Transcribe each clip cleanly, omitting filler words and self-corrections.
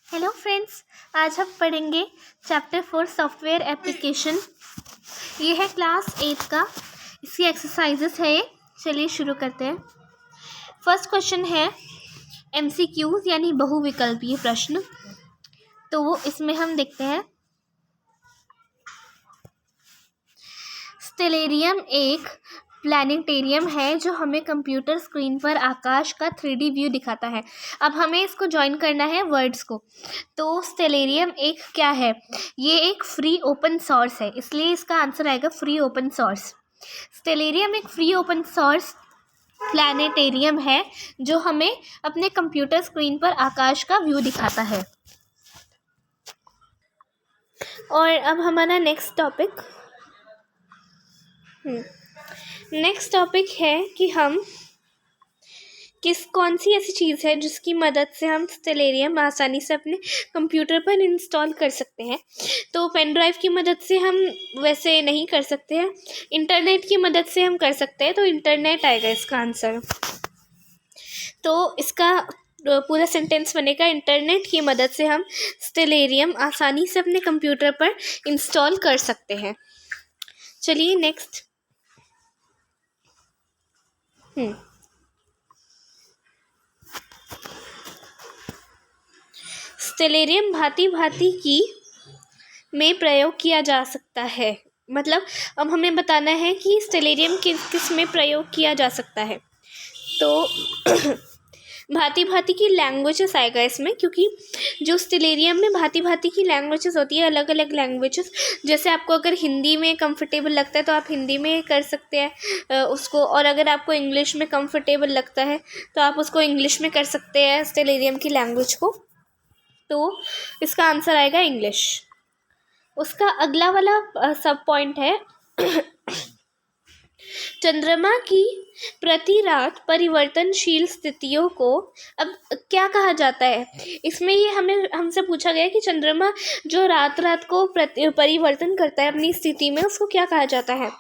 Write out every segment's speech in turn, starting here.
Hello friends, आज हम पढ़ेंगे चैप्टर 4 सॉफ्टवेयर एप्लीकेशन। ये है क्लास 8 का, इसकी एक्सरसाइजेस है ये। चलिए शुरू करते हैं। फर्स्ट क्वेश्चन है MCQs यानी बहुविकल्पीय प्रश्न। तो वो इसमें हम देखते हैं। स्टेलेरियम एक प्लानिटेरियम है जो हमें कंप्यूटर स्क्रीन पर आकाश का 3D व्यू दिखाता है। अब हमें इसको ज्वाइन करना है वर्ड्स को। तो स्टेलेरियम एक क्या है? ये एक फ्री ओपन सोर्स है, इसलिए इसका आंसर आएगा फ्री ओपन सोर्स। स्टेलेरियम एक फ्री ओपन सोर्स प्लानिटेरियम है जो हमें अपने कंप्यूटर स्क्रीन पर आकाश का व्यू दिखाता है। और अब हमारा नेक्स्ट टॉपिक है कि हम कौन सी ऐसी चीज़ है जिसकी मदद से हम स्टेलेरियम आसानी से अपने कंप्यूटर पर इंस्टॉल कर सकते हैं। तो पेन ड्राइव की मदद से हम वैसे नहीं कर सकते हैं, इंटरनेट की मदद से हम कर सकते हैं। तो इंटरनेट आएगा इसका आंसर। तो इसका पूरा सेंटेंस बनेगा, इंटरनेट की मदद से हम स्टेलेरियम आसानी से अपने कंप्यूटर पर इंस्टॉल कर सकते हैं। चलिए नेक्स्ट। स्टेलेरियम भांति भांति की में प्रयोग किया जा सकता है। मतलब अब हमें बताना है कि स्टेलेरियम किस में प्रयोग किया जा सकता है। तो भांति भांति की लैंग्वेजेस आएगा इसमें, क्योंकि जो स्टेलेरियम में भांति भांति की लैंग्वेजेस होती है, अलग अलग लैंग्वेजेस। जैसे आपको अगर हिंदी में कंफर्टेबल लगता है तो आप हिंदी में कर सकते हैं उसको, और अगर आपको इंग्लिश में कंफर्टेबल लगता है तो आप उसको इंग्लिश में कर सकते हैं स्टेलेरियम की लैंग्वेज को। तो इसका आंसर आएगा इंग्लिश। उसका अगला वाला सब पॉइंट है चंद्रमा की प्रति रात परिवर्तनशील स्थितियों को अब क्या कहा जाता है। इसमें ये हमसे पूछा गया कि चंद्रमा जो रात रात को परिवर्तन करता है अपनी स्थिति में, उसको क्या कहा जाता है।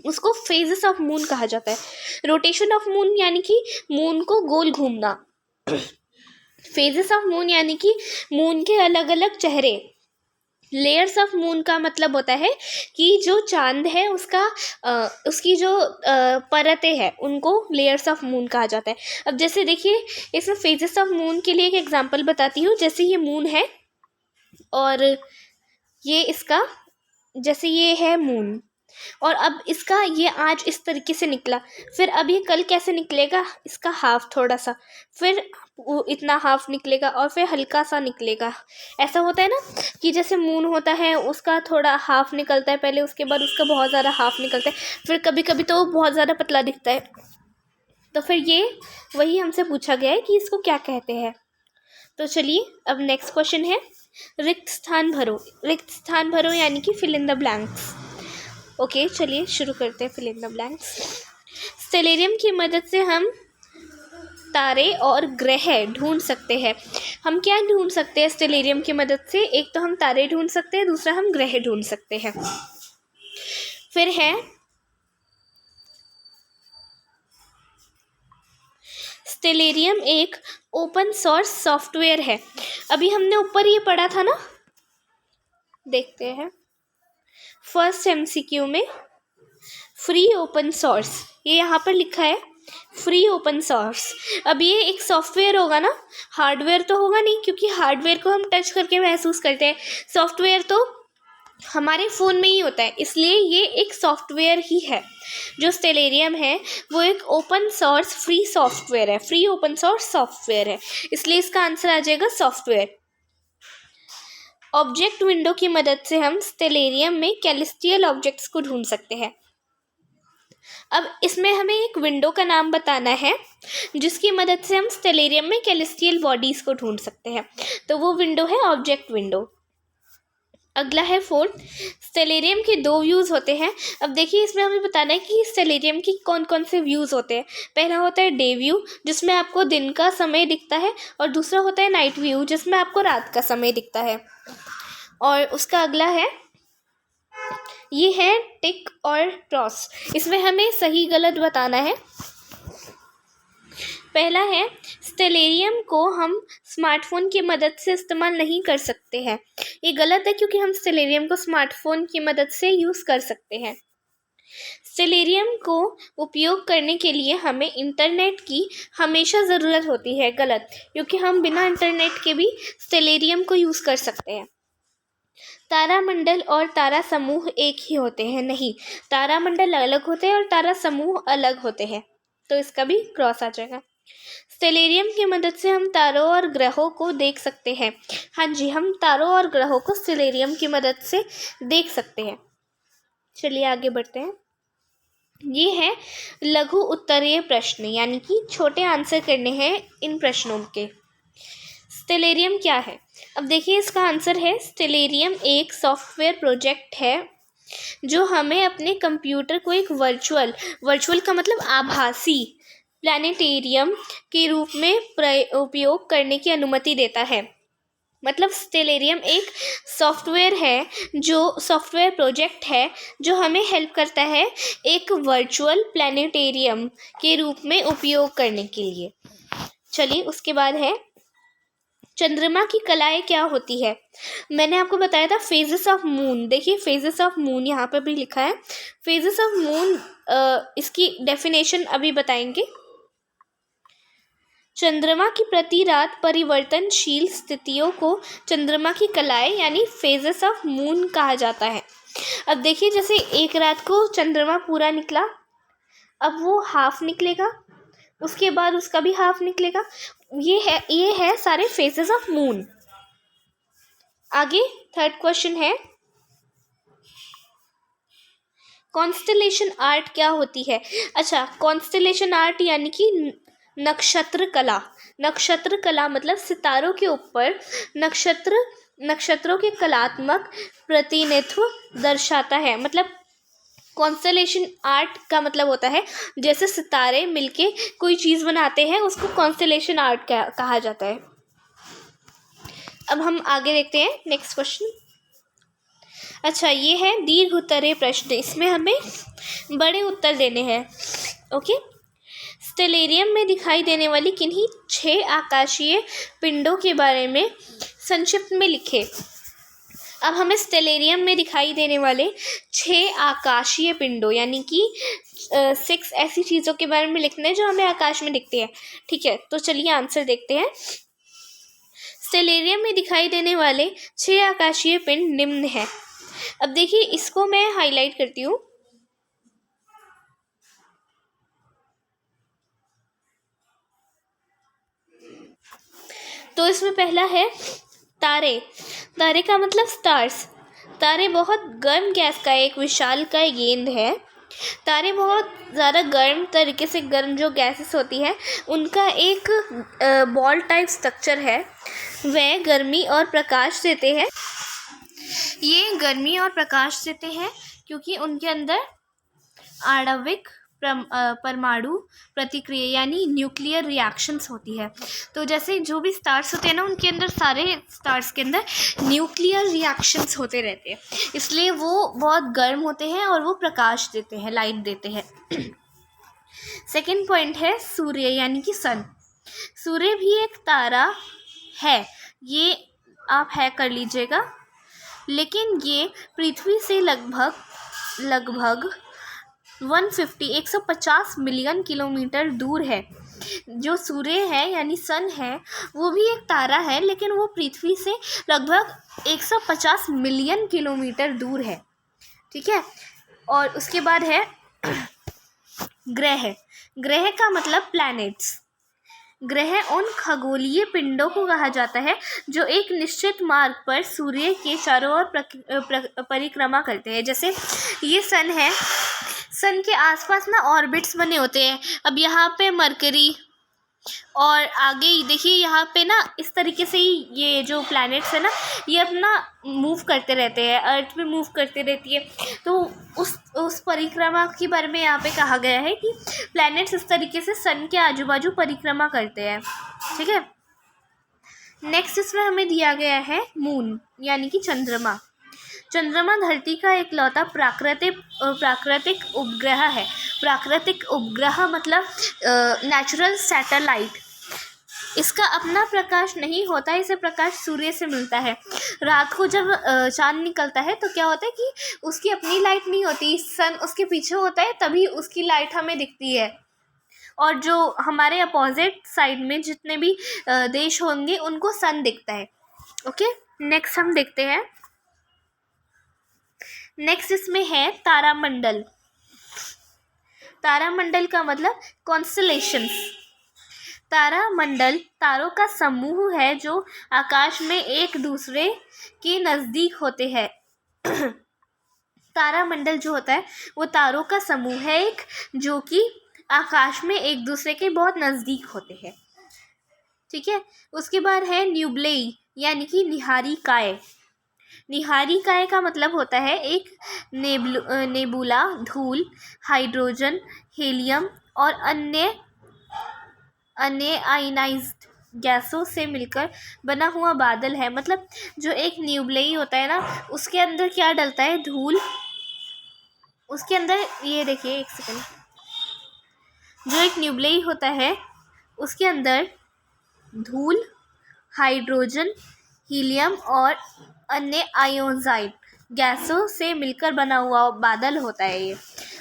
उसको फेजेस ऑफ मून कहा जाता है। रोटेशन ऑफ मून यानी कि मून को गोल घूमना। फेजेस ऑफ मून यानी कि मून के अलग अलग चेहरे। लेयर्स ऑफ मून का मतलब होता है कि जो चांद है उसकी जो परतें हैं उनको लेयर्स ऑफ मून कहा जाता है। अब जैसे देखिए, इसमें फेजेस ऑफ मून के लिए एक एग्जांपल बताती हूँ। जैसे ये मून है और ये इसका, जैसे ये है मून, और अब इसका ये आज इस तरीके से निकला, फिर अब ये कल कैसे निकलेगा, इसका हाफ थोड़ा सा, फिर इतना हाफ निकलेगा और फिर हल्का सा निकलेगा। ऐसा होता है ना कि जैसे मून होता है उसका थोड़ा हाफ निकलता है पहले, उसके बाद उसका बहुत ज़्यादा हाफ निकलता है, फिर कभी कभी तो बहुत ज़्यादा पतला दिखता है। तो फिर ये वही हमसे पूछा गया है कि इसको क्या कहते हैं। तो चलिए अब नेक्स्ट क्वेश्चन है रिक्त स्थान भरो। रिक्त स्थान भरो यानी कि fill in the blanks. Okay, चलिए शुरू करते हैं fill in the blanks. Stellarium की मदद से हम तारे और ग्रह ढूंढ सकते हैं। हम क्या ढूंढ सकते हैं स्टेलेरियम की मदद से? एक तो हम तारे ढूंढ सकते हैं, दूसरा हम ग्रह ढूंढ सकते हैं। फिर है स्टेलेरियम एक ओपन सोर्स सॉफ्टवेयर है। अभी हमने ऊपर ये पढ़ा था ना, देखते हैं फर्स्ट MCQ में फ्री ओपन सोर्स, ये यहाँ पर लिखा है फ्री ओपन सोर्स। अब ये एक सॉफ्टवेयर होगा ना, हार्डवेयर तो होगा नहीं, क्योंकि हार्डवेयर को हम टच करके महसूस करते हैं, सॉफ्टवेयर तो हमारे फ़ोन में ही होता है, इसलिए ये एक सॉफ्टवेयर ही है। जो स्टेलेरियम है वो एक ओपन सोर्स फ्री सॉफ्टवेयर है, फ्री ओपन सोर्स सॉफ्टवेयर है, इसलिए इसका आंसर आ जाएगा सॉफ्टवेयर। ऑब्जेक्ट विंडो की मदद से हम स्टेलेरियम में कैलेस्टियल ऑब्जेक्ट्स को ढूंढ सकते हैं। अब इसमें हमें एक विंडो का नाम बताना है जिसकी मदद से हम स्टेलेरियम में कैलेस्टियल बॉडीज को ढूंढ सकते हैं। तो वो विंडो है ऑब्जेक्ट विंडो। अगला है फोर्थ, स्टेलेरियम के 2 व्यूज़ होते हैं। अब देखिए, इसमें हमें बताना है कि स्टेलेरियम की कौन कौन से व्यूज़ होते हैं। पहला होता है डे व्यू जिसमें आपको दिन का समय दिखता है, और दूसरा होता है नाइट व्यू जिसमें आपको रात का समय दिखता है। और उसका अगला है, ये है टिक और क्रॉस। इसमें हमें सही गलत बताना है। पहला है, स्टेलेरियम को हम स्मार्टफोन की मदद से इस्तेमाल नहीं कर सकते हैं। ये गलत है क्योंकि हम स्टेलेरियम को स्मार्टफोन की मदद से यूज़ कर सकते हैं। स्टेलेरियम को उपयोग करने के लिए हमें इंटरनेट की हमेशा ज़रूरत होती है। गलत, क्योंकि हम बिना इंटरनेट के भी स्टेलेरियम को यूज़ कर सकते हैं। तारामंडल और तारा समूह एक ही होते हैं। नहीं, तारामंडल अलग होते हैं और तारा समूह अलग होते हैं, तो इसका भी क्रॉस आ जाएगा। स्टेलेरियम की मदद से हम तारों और ग्रहों को देख सकते हैं। हाँ जी, हम तारों और ग्रहों को स्टेलेरियम की मदद से देख सकते हैं। चलिए आगे बढ़ते हैं। ये है लघु उत्तरीय प्रश्न, यानी कि छोटे आंसर करने हैं इन प्रश्नों के। स्टेलेरियम क्या है? अब देखिए, इसका आंसर है, स्टेलेरियम एक सॉफ्टवेयर प्रोजेक्ट है जो हमें अपने कंप्यूटर को एक वर्चुअल का मतलब आभासी प्लैनेटेरियम के रूप में उपयोग करने की अनुमति देता है। मतलब स्टेलेरियम एक सॉफ्टवेयर प्रोजेक्ट है जो हमें हेल्प करता है एक वर्चुअल प्लैनेटेरियम के रूप में उपयोग करने के लिए। चलिए उसके बाद है, चंद्रमा की कलाएं क्या होती है? मैंने आपको बताया था फेजेस ऑफ मून। देखिए, फेजेस ऑफ मून यहाँ पर भी लिखा है। फेजेस ऑफ मून, इसकी डेफिनेशन अभी बताएंगे। चंद्रमा की प्रति रात परिवर्तनशील स्थितियों को चंद्रमा की कलाएं यानी फेजेस ऑफ मून कहा जाता है। अब देखिए, जैसे एक रात को चंद्रमा पूरा निकला, अब वो हाफ निकलेगा, उसके बाद उसका भी हाफ निकलेगा। ये है सारे फेजेस ऑफ मून। आगे थर्ड क्वेश्चन है, कॉन्स्टेलेशन आर्ट क्या होती है? अच्छा, कॉन्स्टेलेशन आर्ट यानी कि नक्षत्र कला मतलब सितारों के ऊपर नक्षत्रों के कलात्मक प्रतिनिधित्व दर्शाता है। मतलब कॉन्स्टेलेशन आर्ट का मतलब होता है जैसे सितारे मिलके कोई चीज़ बनाते हैं, उसको कॉन्स्टेलेशन आर्ट कहा जाता है। अब हम आगे देखते हैं नेक्स्ट क्वेश्चन। अच्छा, ये है दीर्घ उत्तरीय प्रश्न, इसमें हमें बड़े उत्तर देने हैं। ओके, स्टेलेरियम में दिखाई देने वाली किन्हीं 6 आकाशीय पिंडों के बारे में संक्षिप्त में लिखे। अब हमें स्टेलेरियम में दिखाई देने वाले 6 आकाशीय पिंडों यानी कि 6 ऐसी चीज़ों के बारे में लिखना है जो हमें आकाश में दिखती है। ठीक है, तो चलिए आंसर देखते हैं। स्टेलेरियम में दिखाई देने वाले 6 आकाशीय पिंड निम्न हैं। अब देखिए, इसको मैं हाईलाइट करती हूँ। तो इसमें पहला है तारे का मतलब स्टार्स। तारे बहुत गर्म गैस का एक विशालकाय गेंद है। तारे बहुत ज़्यादा गर्म जो गैसेस होती है उनका एक बॉल टाइप स्ट्रक्चर है। वह गर्मी और प्रकाश देते हैं। ये गर्मी और प्रकाश देते हैं क्योंकि उनके अंदर आणविक परमाणु प्रतिक्रिया यानी न्यूक्लियर रिएक्शंस होती है। तो जैसे जो भी स्टार्स होते हैं ना, उनके अंदर सारे स्टार्स के अंदर न्यूक्लियर रिएक्शंस होते रहते हैं, इसलिए वो बहुत गर्म होते हैं और वो प्रकाश देते हैं, लाइट देते हैं। सेकंड पॉइंट है सूर्य यानी कि सन। सूर्य भी एक तारा है, ये आप है कर लीजिएगा, लेकिन ये पृथ्वी से लगभग 150 मिलियन किलोमीटर दूर है। जो सूर्य है यानी सन है वो भी एक तारा है, लेकिन वो पृथ्वी से लगभग 150 मिलियन किलोमीटर दूर है। ठीक है, और उसके बाद है ग्रह का मतलब प्लैनेट्स। ग्रह उन खगोलीय पिंडों को कहा जाता है जो एक निश्चित मार्ग पर सूर्य के चारों ओर परिक्रमा करते हैं। जैसे ये सन है, सन के आसपास ना ऑर्बिट्स बने होते हैं। अब यहाँ पे मरकरी और आगे देखिए यहाँ पे ना इस तरीके से ही ये जो प्लैनेट्स है ना, ये अपना मूव करते रहते हैं, अर्थ में मूव करते रहती है। तो उस परिक्रमा के बारे में यहाँ पे कहा गया है कि प्लैनेट्स इस तरीके से सन के आजू बाजू परिक्रमा करते हैं। ठीक है, नेक्स्ट इसमें हमें दिया गया है मून यानी कि चंद्रमा। चंद्रमा धरती का इकलौता प्राकृतिक उपग्रह है। प्राकृतिक उपग्रह मतलब नेचुरल सैटेलाइट, इसका अपना प्रकाश नहीं होता, इसे प्रकाश सूर्य से मिलता है। रात को जब चांद निकलता है तो क्या होता है कि उसकी अपनी लाइट नहीं होती, सन उसके पीछे होता है, तभी उसकी लाइट हमें दिखती है। और जो हमारे अपोजिट साइड में जितने भी देश होंगे उनको सन दिखता है। ओके, नेक्स्ट हम देखते हैं। नेक्स्ट इसमें है तारामंडल। तारामंडल का मतलब कॉन्स्टलेशंस। तारामंडल तारों का समूह है जो आकाश में एक दूसरे के नज़दीक होते हैं। तारामंडल जो होता है वो तारों का समूह है एक, जो कि आकाश में एक दूसरे के बहुत नज़दीक होते हैं। ठीक है, उसके बाद है न्यूब्लेई यानी कि निहारिकाएँ। निहारिकाएँ का मतलब होता है एक नेबुला धूल, हाइड्रोजन, हीलियम और अन्य आयनाइज्ड गैसों से मिलकर बना हुआ बादल है। मतलब जो एक न्यूब्लेई होता है ना, उसके अंदर क्या डलता है, धूल। उसके अंदर ये देखिए, एक सेकंड, जो एक न्यूब्लेई होता है उसके अंदर धूल, हाइड्रोजन, हीलियम और अन्य आयोनाइज्ड गैसों से मिलकर बना हुआ बादल होता है ये।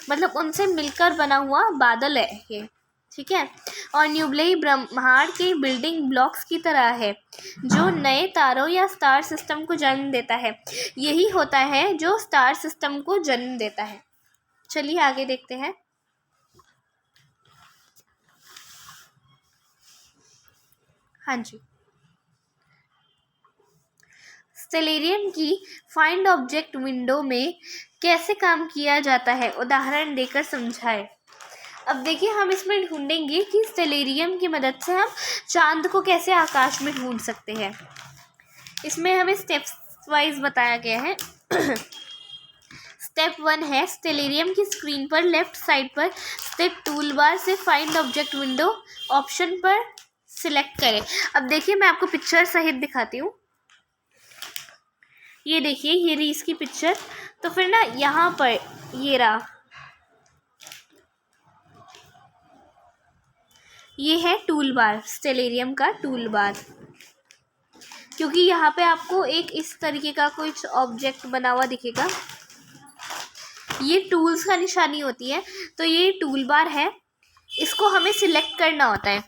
मतलब उनसे मिलकर बना हुआ बादल है ये। ठीक है, और न्यूब्लेई ब्रह्मांड के बिल्डिंग ब्लॉक्स की तरह है जो नए तारों या स्टार सिस्टम को जन्म देता है। यही होता है जो स्टार सिस्टम को जन्म देता है। चलिए आगे देखते हैं। हाँ जी, स्टेलेरियम की फाइंड ऑब्जेक्ट विंडो में कैसे काम किया जाता है, उदाहरण देकर समझाएं। अब देखिए, हम इसमें ढूंढेंगे कि स्टेलेरियम की मदद से हम चांद को कैसे आकाश में ढूंढ सकते हैं। इसमें हमें स्टेप्स वाइज बताया गया है। स्टेप 1 है, स्टेलेरियम की स्क्रीन पर लेफ्ट साइड पर स्थित टूल बार से फाइंड ऑब्जेक्ट विंडो ऑप्शन पर सिलेक्ट करें। अब देखिए, मैं आपको पिक्चर सहित दिखाती हूँ। ये देखिए, ये रही इसकी पिक्चर। तो फिर ना यहाँ पर ये रहा, ये है टूल बार, स्टेलेरियम का टूल बार। क्योंकि यहाँ पे आपको एक इस तरीके का कुछ ऑब्जेक्ट बना हुआ दिखेगा, ये टूल्स का निशानी होती है। तो ये टूल बार है, इसको हमें सिलेक्ट करना होता है।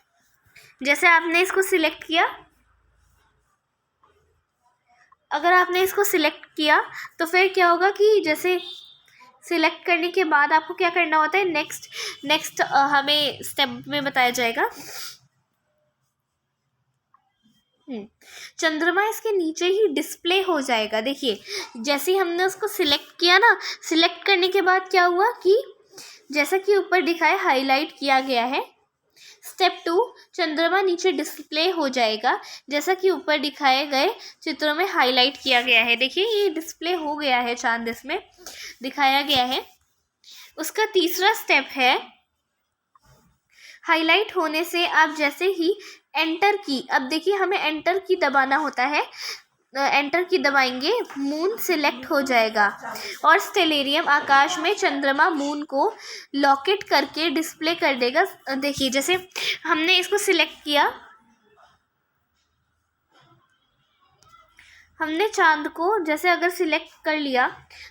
जैसे आपने इसको सिलेक्ट किया, अगर आपने इसको सिलेक्ट किया तो फिर क्या होगा कि जैसे सिलेक्ट करने के बाद आपको क्या करना होता है, नेक्स्ट हमें स्टेप में बताया जाएगा। चंद्रमा इसके नीचे ही डिस्प्ले हो जाएगा। देखिए, जैसे ही हमने उसको सिलेक्ट किया ना, सिलेक्ट करने के बाद क्या हुआ कि जैसा कि ऊपर दिखाए हाईलाइट किया गया है। स्टेप 2, चंद्रमा नीचे डिस्प्ले हो जाएगा जैसा कि ऊपर दिखाए गए चित्रों में हाईलाइट किया गया है। देखिए, ये डिस्प्ले हो गया है, चांद इसमें दिखाया गया है। उसका तीसरा स्टेप है, हाईलाइट होने से आप जैसे ही एंटर की, अब देखिए हमें एंटर की दबाना होता है, एंटर की दबाएंगे, मून सिलेक्ट हो जाएगा और स्टेलेरियम आकाश में चंद्रमा मून को लॉकेट करके डिस्प्ले कर देगा। देखिए, जैसे हमने इसको सिलेक्ट किया, हमने चांद को जैसे अगर सिलेक्ट कर लिया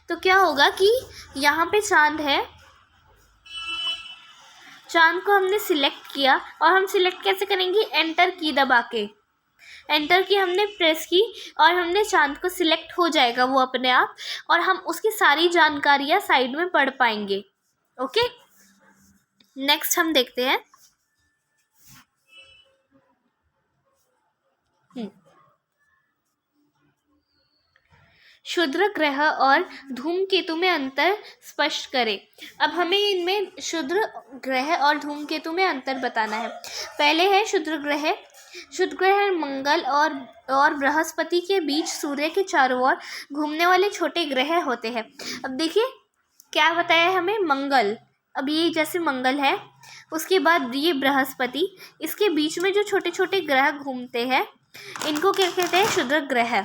तो क्या होगा कि यहाँ पे चांद है, चांद को हमने सिलेक्ट किया और हम सिलेक्ट कैसे करेंगे, एंटर की दबा के। एंटर की हमने प्रेस की और हमने चांद को सिलेक्ट हो जाएगा वो अपने आप, और हम उसकी सारी जानकारियाँ साइड में पढ़ पाएंगे। ओके, नेक्स्ट हम देखते हैं। क्षुद्र ग्रह और धूमकेतु में अंतर स्पष्ट करें। अब हमें इनमें क्षुद्र ग्रह और धूमकेतु में अंतर बताना है। पहले है क्षुद्र ग्रह। क्षुद्र ग्रह मंगल और बृहस्पति के बीच सूर्य के चारों ओर घूमने वाले छोटे ग्रह होते हैं। अब देखिए क्या बताया है हमें, मंगल। अब ये जैसे मंगल है, उसके बाद ये बृहस्पति, इसके बीच में जो छोटे छोटे ग्रह घूमते हैं इनको क्या कहते हैं, क्षुद्र ग्रह।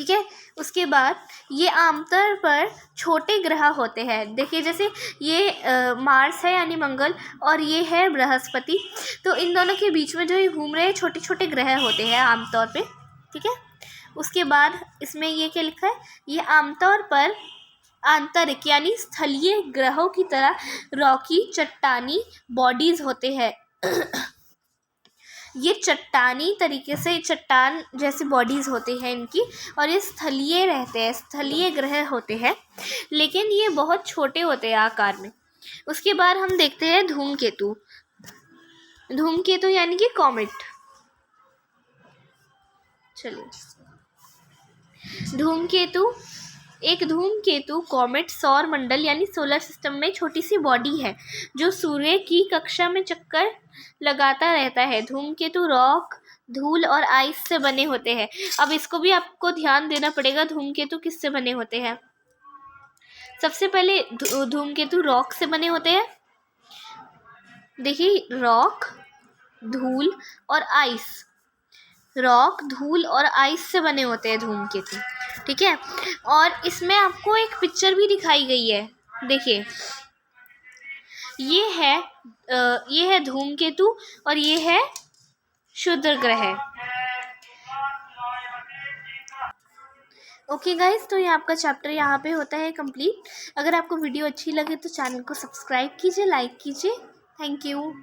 ठीक है। उसके बाद ये आमतौर पर छोटे ग्रह होते हैं। देखिए जैसे ये मार्स है यानी मंगल, और ये है बृहस्पति। तो इन दोनों के बीच में जो ये घूम रहे हैं छोटे छोटे ग्रह होते हैं आमतौर पे, ठीक है। उसके बाद इसमें ये क्या लिखा है, ये आमतौर पर आंतरिक यानी स्थलीय ग्रहों की तरह रॉकी चट्टानी बॉडीज होते हैं। ये चट्टानी तरीके से चट्टान जैसी बॉडीज़ होती हैं इनकी, और ये स्थलीय रहते हैं, स्थलीय ग्रह होते हैं, लेकिन ये बहुत छोटे होते हैं आकार में। उसके बाद हम देखते हैं धूमकेतु। धूमकेतु यानी कि कॉमेट। चलिए, धूमकेतु, एक धूमकेतु कॉमेट सौर मंडल यानी सोलर सिस्टम में छोटी सी बॉडी है जो सूर्य की कक्षा में चक्कर लगाता रहता है। धूमकेतु रॉक, धूल और आइस से बने होते हैं। अब इसको भी आपको ध्यान देना पड़ेगा, धूमकेतु किससे बने होते हैं। सबसे पहले धूमकेतु रॉक से बने होते हैं। देखिए, रॉक, धूल और आइस, रॉक, धूल और आइस से बने होते हैं धूमकेतु, ठीक है। और इसमें आपको एक पिक्चर भी दिखाई गई है, देखिए ये है धूमकेतु और ये है क्षुद्र ग्रह। ओके गाइस, तो ये आपका चैप्टर यहाँ पे होता है कंप्लीट। अगर आपको वीडियो अच्छी लगे तो चैनल को सब्सक्राइब कीजिए, लाइक कीजिए। Thank you.